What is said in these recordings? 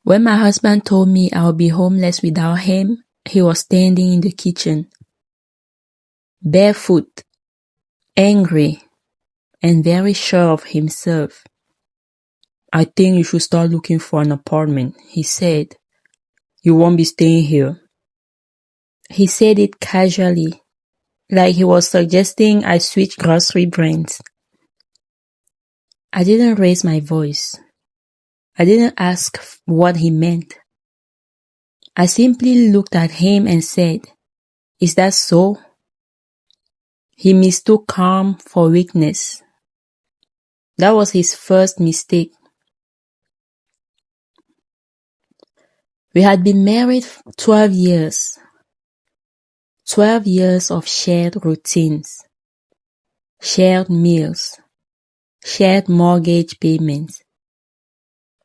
When my husband told me I would be homeless without him, he was standing in the kitchen, barefoot, angry, and very sure of himself. "I think you should start looking for an apartment," he said. "You won't be staying here." He said it casually, like he was suggesting I switch grocery brands. I didn't raise my voice. I didn't ask what he meant. I simply looked at him and said, "Is that so?" He mistook calm for weakness. That was his first mistake. We had been married 12 years. 12 years of shared routines, shared meals, shared mortgage payments.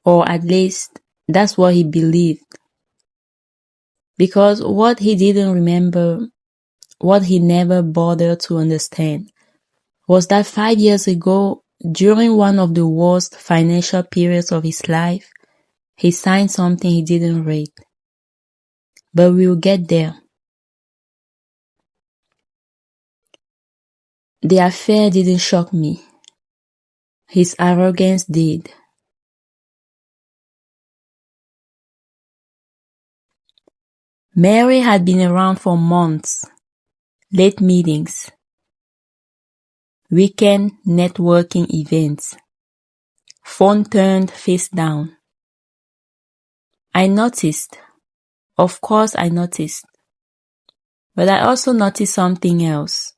Or at least, that's what he believed. Because what he didn't remember, what he never bothered to understand, was that 5 years ago, during one of the worst financial periods of his life, he signed something he didn't read. But we'll get there. The affair didn't shock me. His arrogance did. Mary had been around for months. Late meetings, weekend networking events, phone turned face down. I noticed. Of course I noticed. But I also noticed something else.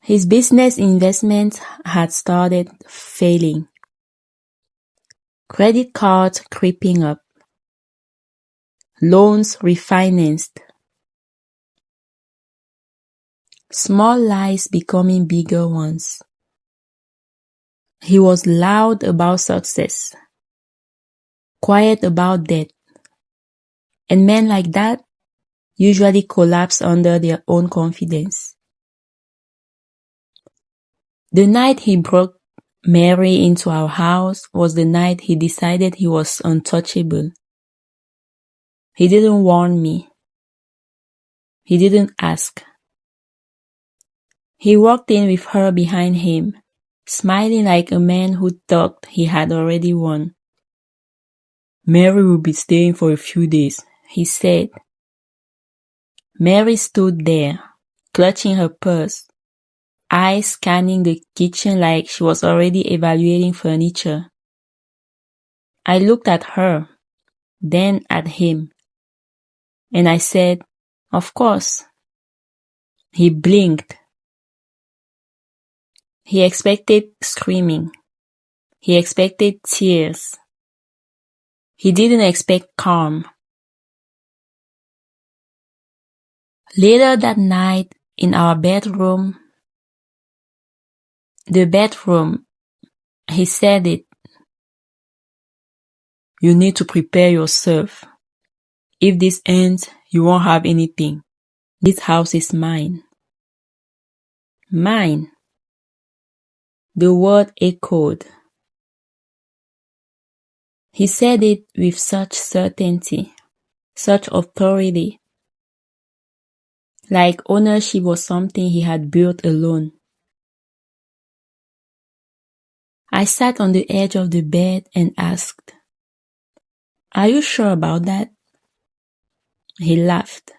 His business investments had started failing. Credit cards creeping up. Loans refinanced. Small lies becoming bigger ones. He was loud about success, quiet about debt. And men like that usually collapse under their own confidence. The night he brought Mary into our house was the night he decided he was untouchable. He didn't warn me. He didn't ask. He walked in with her behind him, smiling like a man who thought he had already won. "Mary will be staying for a few days," he said. Mary stood there, clutching her purse, eyes scanning the kitchen like she was already evaluating furniture. I looked at her, then at him, and I said, "Of course." He blinked. He expected screaming. He expected tears. He didn't expect calm. Later that night, in our bedroom, he said it. "You need to prepare yourself. If this ends, you won't have anything. This house is mine." Mine. The word echoed. He said it with such certainty, such authority, like ownership was something he had built alone. I sat on the edge of the bed and asked, "Are you sure about that?" He laughed.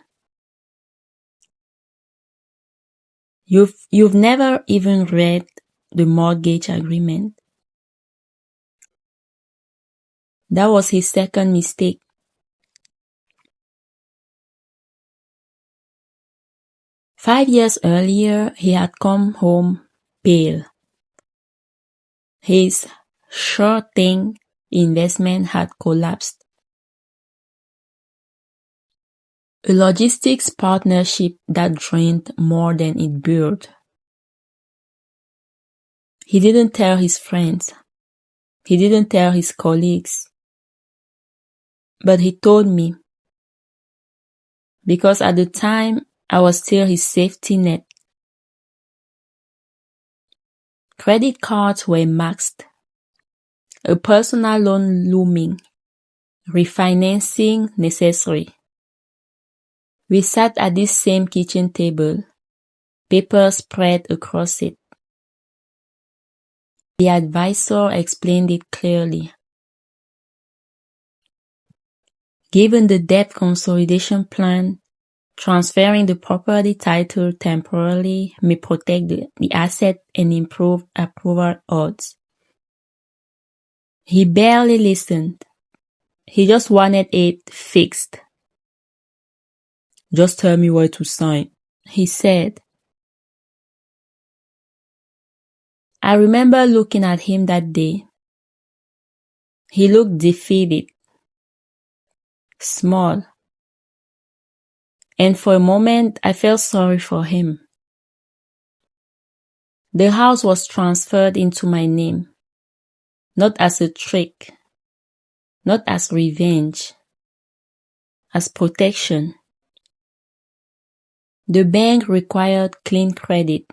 You've never even read the mortgage agreement." That was his second mistake. Five years earlier, he had come home pale. His sure thing investment had collapsed. A logistics partnership that drained more than it built. He didn't tell his friends. He didn't tell his colleagues. But he told me. Because at the time, I was still his safety net. Credit cards were maxed. A personal loan looming. Refinancing necessary. We sat at this same kitchen table, papers spread across it. The advisor explained it clearly. Given the debt consolidation plan, transferring the property title temporarily may protect the asset and improve approval odds. He barely listened. He just wanted it fixed. Just tell me where to sign, he said. I remember looking at him that day. He looked defeated, small, and for a moment I felt sorry for him. The house was transferred into my name, not as a trick, not as revenge, as protection. The bank required clean credit.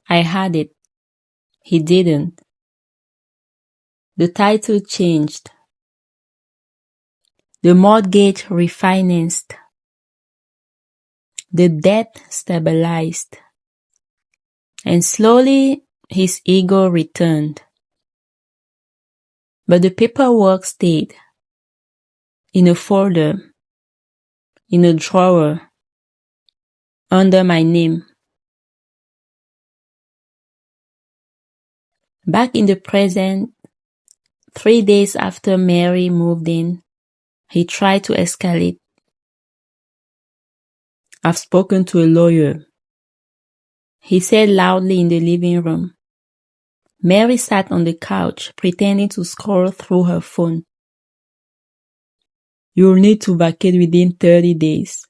I had it. He didn't. The title changed. The mortgage refinanced. The debt stabilized. And slowly his ego returned. But the paperwork stayed. In a folder. In a drawer. Under my name. Back in the present, 3 days after Mary moved in, he tried to escalate. I've spoken to a lawyer, he said loudly in the living room. Mary sat on the couch, pretending to scroll through her phone. You'll need to vacate within 30 days.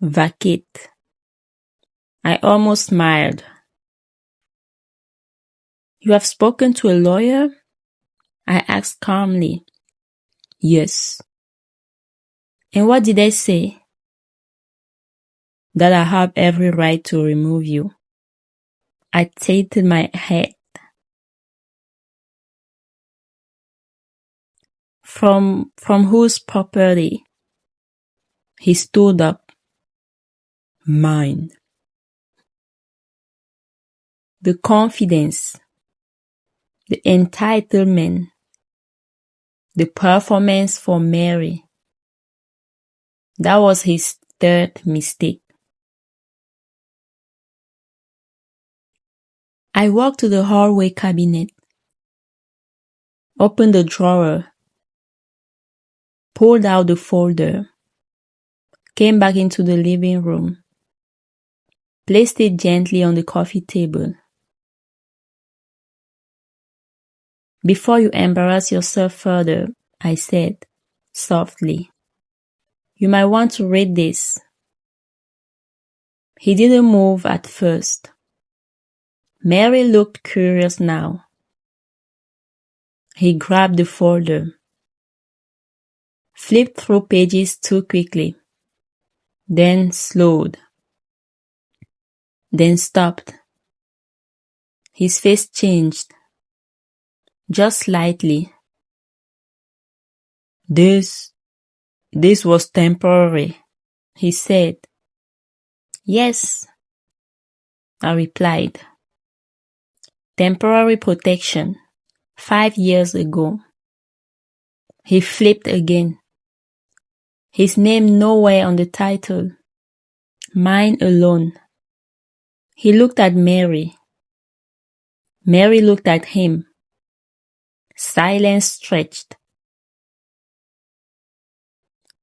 Vacate. I almost smiled. You have spoken to a lawyer? I asked calmly. Yes. And what did they say? That I have every right to remove you. I tilted my head. From whose property? He stood up. Mine. The confidence. The entitlement. The performance for Mary. That was his third mistake. I walked to the hallway cabinet, opened the drawer, pulled out the folder, came back into the living room, placed it gently on the coffee table. Before you embarrass yourself further, I said, softly, you might want to read this. He didn't move at first. Mary looked curious now. He grabbed the folder, flipped through pages too quickly, then slowed, then stopped. His face changed, just slightly. This was temporary, he said. Yes, I replied. Temporary protection, 5 years ago. He flipped again. His name nowhere on the title. Mine alone. He looked at Mary. Mary looked at him. Silence stretched.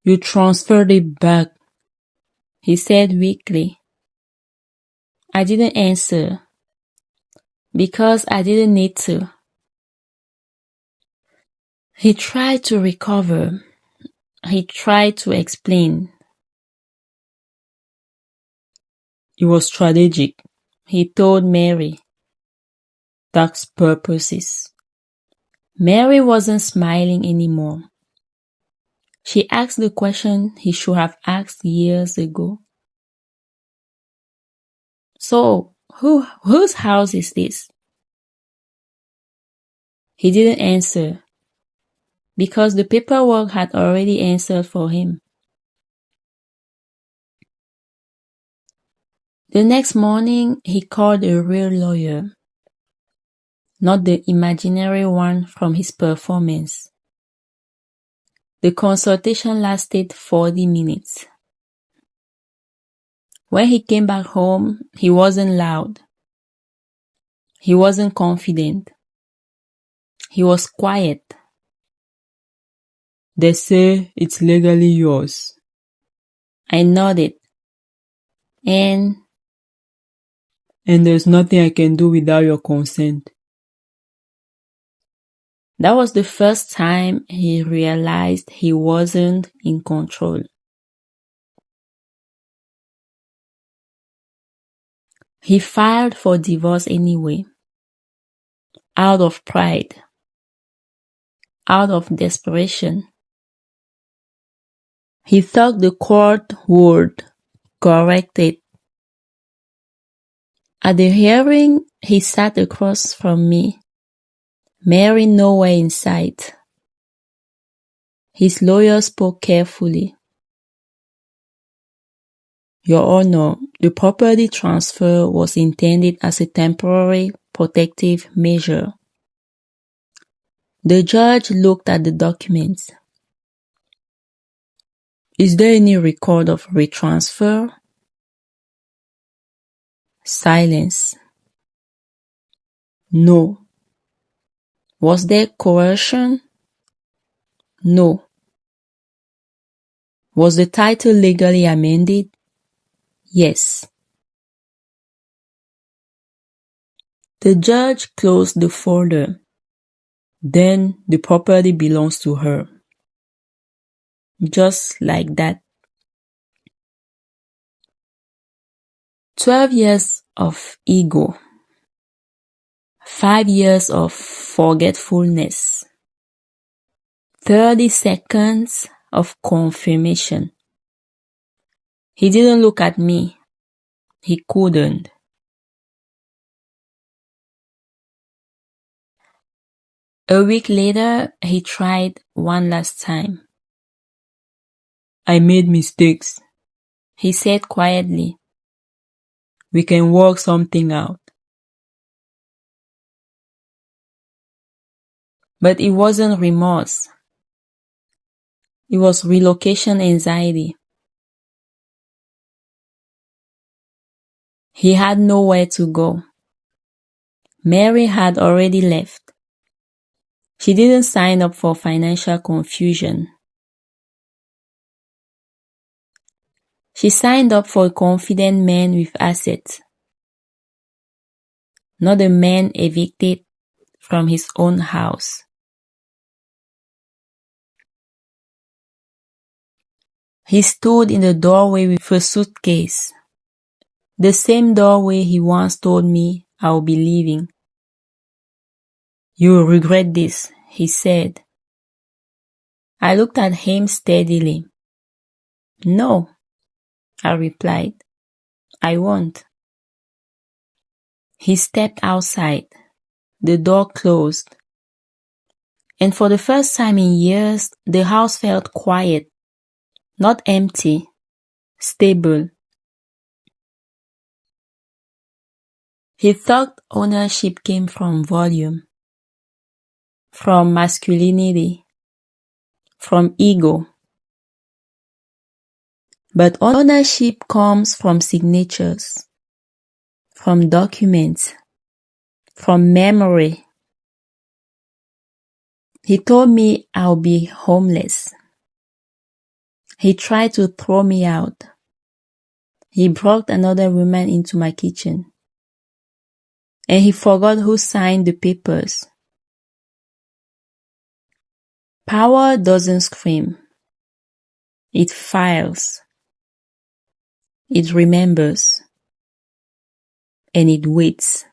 You transferred it back, he said weakly. I didn't answer. Because I didn't need to. He tried to recover. He tried to explain. It was strategic, he told Mary. Tax purposes. Mary wasn't smiling anymore. She asked the question he should have asked years ago. So, whose house is this? He didn't answer. because the paperwork had already answered for him. The next morning, he called a real lawyer, not the imaginary one from his performance. The consultation lasted 40 minutes. When he came back home, he wasn't loud. He wasn't confident. He was quiet. They say it's legally yours. I nodded. And there's nothing I can do without your consent. That was the first time he realized he wasn't in control. He filed for divorce anyway, out of pride, out of desperation. He thought the court would correct it. At the hearing, he sat across from me, Mary nowhere in sight. His lawyer spoke carefully. Your Honor, the property transfer was intended as a temporary protective measure. The judge looked at the documents. Is there any record of retransfer? Silence. No. Was there coercion? No. Was the title legally amended? Yes. The judge closed the folder. Then the property belongs to her. Just like that. 12 years of ego. 5 years of forgetfulness. 30 seconds of confirmation. He didn't look at me. He couldn't. A week later, he tried one last time. I made mistakes, he said quietly. We can work something out. But it wasn't remorse. It was relocation anxiety. He had nowhere to go. Mary had already left. She didn't sign up for financial confusion. She signed up for a confident man with assets, not a man evicted from his own house. He stood in the doorway with a suitcase, the same doorway he once told me I would be leaving. You will regret this, he said. I looked at him steadily. No, I replied. I won't. He stepped outside. The door closed. And for the first time in years, the house felt quiet, not empty, stable. He thought ownership came from volume, from masculinity, from ego. But ownership comes from signatures, from documents, from memory. He told me I'll be homeless. He tried to throw me out. He brought another woman into my kitchen. And he forgot who signed the papers. Power doesn't scream. It files. It remembers. And it waits.